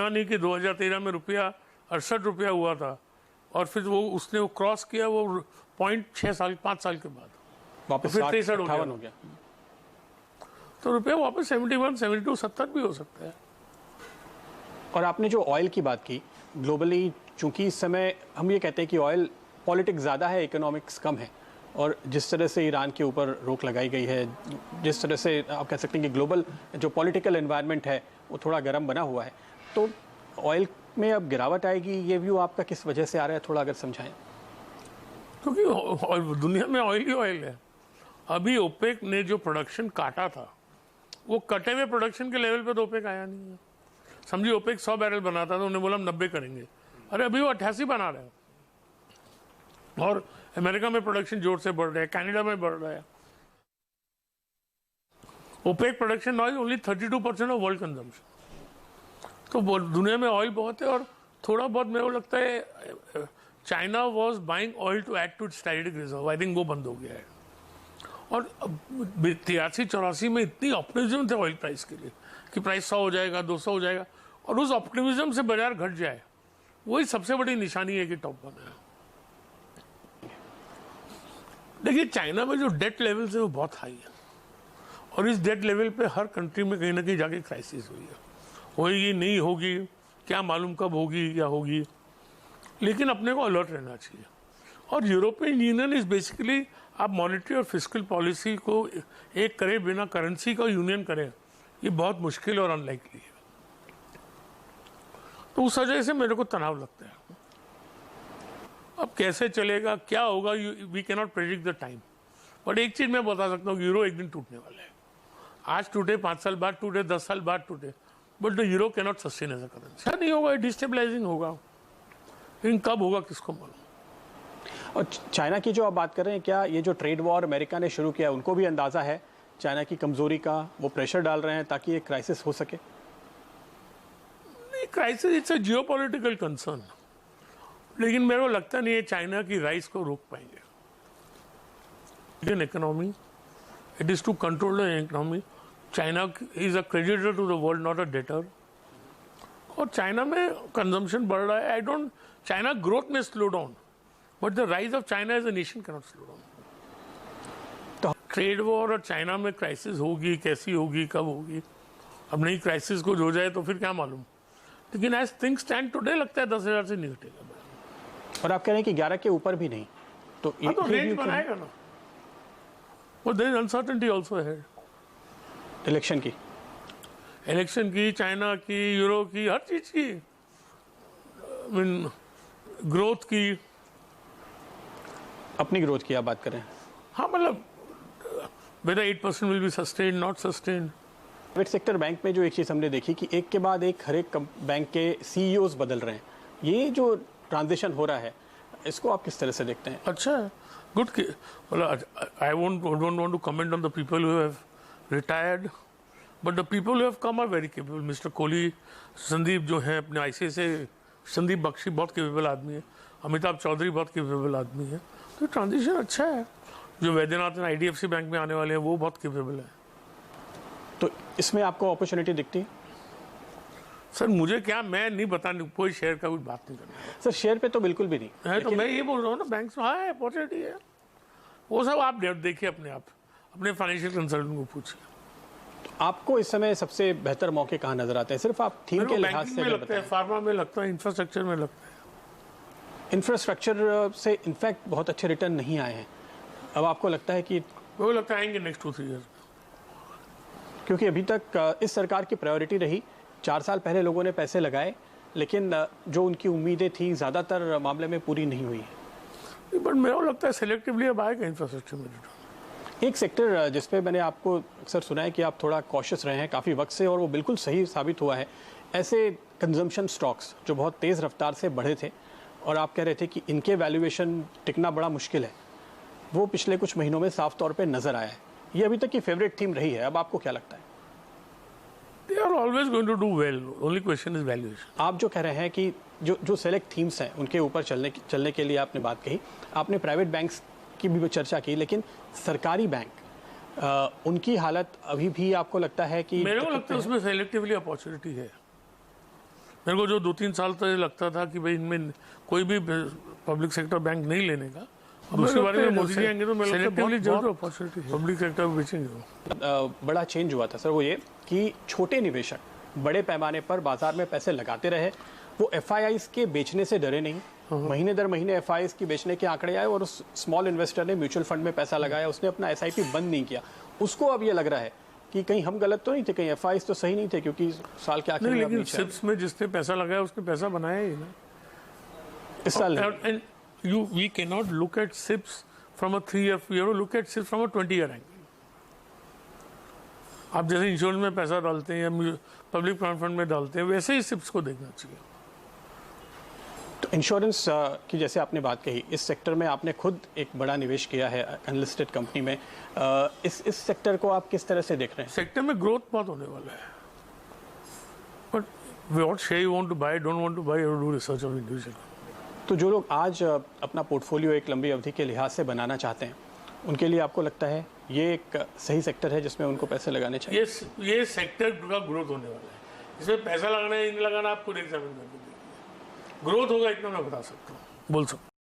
सुना नहीं कि 2013 में रुपया 68 रुपया हुआ था और फिर उसने क्रॉस किया वो पॉइंट 5 साल के बाद वापस फिर 60 हो गया। तो रुपया वापस 71, 72, 70 भी हो सकता है। और आपने जो ऑयल की बात की, ग्लोबली चूंकि इस समय हम ये कहते हैं कि ऑयल पॉलिटिक्स ज़्यादा है, इकोनॉमिक्स कम है, और जिस तरह से ईरान के ऊपर रोक लगाई गई है, जिस तरह से आप कह सकते हैं कि ग्लोबल जो पॉलिटिकल एनवायरनमेंट है वो थोड़ा गर्म बना हुआ है, तो ऑयल में अब गिरावट आएगी, ये व्यू आपका किस वजह से आ रहा है, थोड़ा अगर समझाएं। क्योंकि दुनिया में ऑयल ही ऑयल है। अभी ओपेक ने जो प्रोडक्शन काटा था वो कटे हुए प्रोडक्शन के लेवल पे तो ओपेक आया नहीं है। समझिए ओपेक 100 बैरल बनाता था, उन्होंने बोला हम 90 करेंगे, अरे अभी वो 88 बना रहे हैं। और अमेरिका में प्रोडक्शन जोर से बढ़ रहा है, कनाडा में बढ़ रहा है। OPEC production now is only 32% of world consumption. तो दुनिया में ऑयल बहुत है और थोड़ा बहुत मेरे को लगता है China was buying oil to add to strategic reserve, I think वो बंद हो गया है। और 83-84 में इतनी ऑप्टिमिज्म थे ऑयल प्राइस के लिए कि प्राइस 100 हो जाएगा, 200 हो जाएगा, और उस ऑप्टिमिज्म से बाजार घट जाए, वही सबसे बड़ी निशानी है कि टॉप बना है। देखिए चाइना में जो डेट लेवल है वो बहुत हाई है और इस डेट लेवल पे हर कंट्री में कहीं ना कहीं जाके क्राइसिस हुई है। होगी नहीं होगी क्या मालूम, कब होगी या होगी, लेकिन अपने को अलर्ट रहना चाहिए। और यूरोपियन यूनियन इज बेसिकली आप मॉनेटरी और फिस्कल पॉलिसी को एक करे बिना करेंसी का यूनियन करें, ये बहुत मुश्किल और अनलाइकली है। तो उस वजह से मेरे को तनाव लगता है। अब कैसे चलेगा, क्या होगा, we can not predict the time, but एक चीज मैं बता सकता हूँ, यूरो एक दिन टूटने वाला है। आज टूटे, 5 साल बाद टूटे, 10 साल बाद टूटे, but the euro can not sustain as a currency. नहीं होगा, डिस्टेबलाइजिंग होगा, लेकिन कब होगा किसको मालूम। और चाइना की जो आप बात कर रहे हैं, क्या ये जो ट्रेड वॉर अमेरिका ने शुरू किया, उनको भी अंदाजा है चाइना की कमजोरी का, वो प्रेशर डाल रहे हैं ताकि ये क्राइसिस हो सके? नहीं, crisis it's a geopolitical concern, लेकिन मेरे को लगता नहीं है चाइना की राइज को रोक पाएंगे। Indian economy, it is to control the economy. China is a creditor to the world, not a debtor. और चाइना में कंजम्पशन बढ़ रहा है। आई डोंट, चाइना ग्रोथ में slow down, but the rise of China as a nation can not slow down. Trade war और China में crisis होगी, कैसी होगी, कब होगी, अब नहीं क्राइसिस कुछ हो जाए तो फिर क्या मालूम, लेकिन एज थिंग्स स्टैंड टुडे लगता है 10,000 से नहीं घटेगा। और आप कह रहे हैं कि 11 के ऊपर भी नहीं, तो रेंज बनाएगा ना। और देयर इज अनसर्टेनिटी आल्सो है इलेक्शन की, चाइना की, यूरो की, हर चीज की, ग्रोथ की। अपनी ग्रोथ की आप बात करें? हाँ, मतलब whether 8% will be sustained, not sustained। Private sector bank में जो एक चीज़ हमने देखी कि एक के बाद एक हर एक बैंक के सीईओज बदल रहे हैं, ये जो ट्रांजिशन हो रहा है, इसको आप किस तरह से देखते हैं? अच्छा है, good. I don't want to comment on the people who have retired, but the people who have come are very capable. Mister Kohli, Sandeep जो है अपने आईसीआईसीआई, संदीप बख्शी बहुत केपेबल आदमी है, अमिताभ चौधरी बहुत केपेबल आदमी है। तो ट्रांजिशन अच्छा है। जो वैद्यनाथन आईडीएफसी बैंक में आने वाले हैं वो बहुत केपेबल है। तो इसमें आपको अपॉर्चुनिटी दिखती है? सर मुझे क्या, मैं नहीं बताने, कोई शेयर का कुछ बात नहीं करना सर। शेयर पे तो बिल्कुल भी नहीं है, तो मैं ये बोल रहा हूँ ना, बैंक में हाँ अपॉर्चुनिटी है, वो सब आप देखिए अपने फाइनेंशियल कंसल्टेंट को पूछिए। तो आपको इस समय सबसे बेहतर मौके कहाँ नजर आते हैं? सिर्फ आप थीम के लिहाज से लगता है, फार्मा में लगता है, इंफ्रास्ट्रक्चर में लगता है। इंफ्रास्ट्रक्चर से इनफैक्ट बहुत अच्छे रिटर्न नहीं आए हैं। अब आपको लगता है कि वो लगता है आएंगे नेक्स्ट 2-3 ईयर्स? क्योंकि अभी तक इस सरकार की प्रायोरिटी रही, 4 साल पहले लोगों ने पैसे लगाए, लेकिन जो उनकी उम्मीदें थी ज़्यादातर मामले में पूरी नहीं हुई है। बट मेरे को लगता है सिलेक्टिवली अब आएगा इंफ्रास्ट्रक्चर में रिटर्न। एक सेक्टर जिसपे मैंने आपको अक्सर सुना है कि आप थोड़ा कॉशियस रहे हैं काफ़ी वक्त से, और वो बिल्कुल सही साबित हुआ है, ऐसे कंजम्पशन स्टॉक्स जो बहुत तेज़ रफ्तार से बढ़े थे और आप कह रहे थे कि इनके वैल्यूएशन टिकना बड़ा मुश्किल है, वो पिछले कुछ महीनों में साफ तौर पे नजर आया है। ये अभी तक की फेवरेट थीम रही है, अब आपको क्या लगता है? They are always going to do well. Only question is valuation. आप जो कह रहे हैं कि जो सेलेक्ट थीम्स हैं उनके ऊपर चलने के लिए आपने बात कही, आपने प्राइवेट बैंक्स की भी चर्चा की, लेकिन सरकारी बैंक उनकी हालत अभी भी आपको लगता है कि? मेरे को लगता है उसमें सेलेक्टिवली अपॉर्चुनिटी है। मेरे को जो 2-3 साल तक लगता था कि भाई इनमें कोई भी पब्लिक सेक्टर बैंक नहीं लेने का, अब उसके बारे में मोदी जी आएंगे तो सेलेक्टिवली जरूर अपॉर्चुनिटी पब्लिक सेक्टर बेचेंगे। बड़ा चेंज हुआ था सर, वो ये कि छोटे निवेशक बड़े पैमाने पर बाजार में पैसे लगाते रहे, वो एफआईआईज के बेचने से डरे नहीं। महीने दर महीने एफआईआईज के बेचने के आंकड़े आए और उस स्मॉल इन्वेस्टर ने म्यूचुअल फंड में पैसा लगाया, उसने अपना एसआईपी बंद नहीं किया। उसको अब ये लग रहा है कि कहीं हम गलत तो नहीं थे, कहीं एफआईआईज तो सही नहीं थे, क्योंकि साल के आखिर में लेकिन सिप्स में जिसने पैसा लगाया उसने पैसा बनाया ही ना इस साल। And we cannot look at SIPs from a 3-year, we have to look at SIPs from a 20-year angle. आप जैसे इंश्योरेंस में पैसा डालते हैं या पब्लिक फंड में डालते हैं, वैसे ही सिप्स को देखना चाहिए। तो इंश्योरेंस की जैसे आपने बात कही, इस सेक्टर में आपने खुद एक बड़ा निवेश किया है अनलिस्टेड कंपनी में, इस सेक्टर को आप किस तरह से देख रहे हैं? सेक्टर में ग्रोथ बहुत होने वाला है, but what share you want to buy, don't want to buy, you do research of individual. तो जो लोग आज अपना पोर्टफोलियो एक लंबी अवधि के लिहाज से बनाना चाहते हैं, उनके लिए आपको लगता है ये एक सही सेक्टर है जिसमें उनको पैसे लगाने चाहिए? ये सेक्टर का ग्रोथ होने वाला है, इसमें पैसा लगाना है नहीं लगाना आप खुद एग्जामिन करके देखिए। ग्रोथ होगा इतना मैं बता सकता हूँ, बोल सकता हूँ।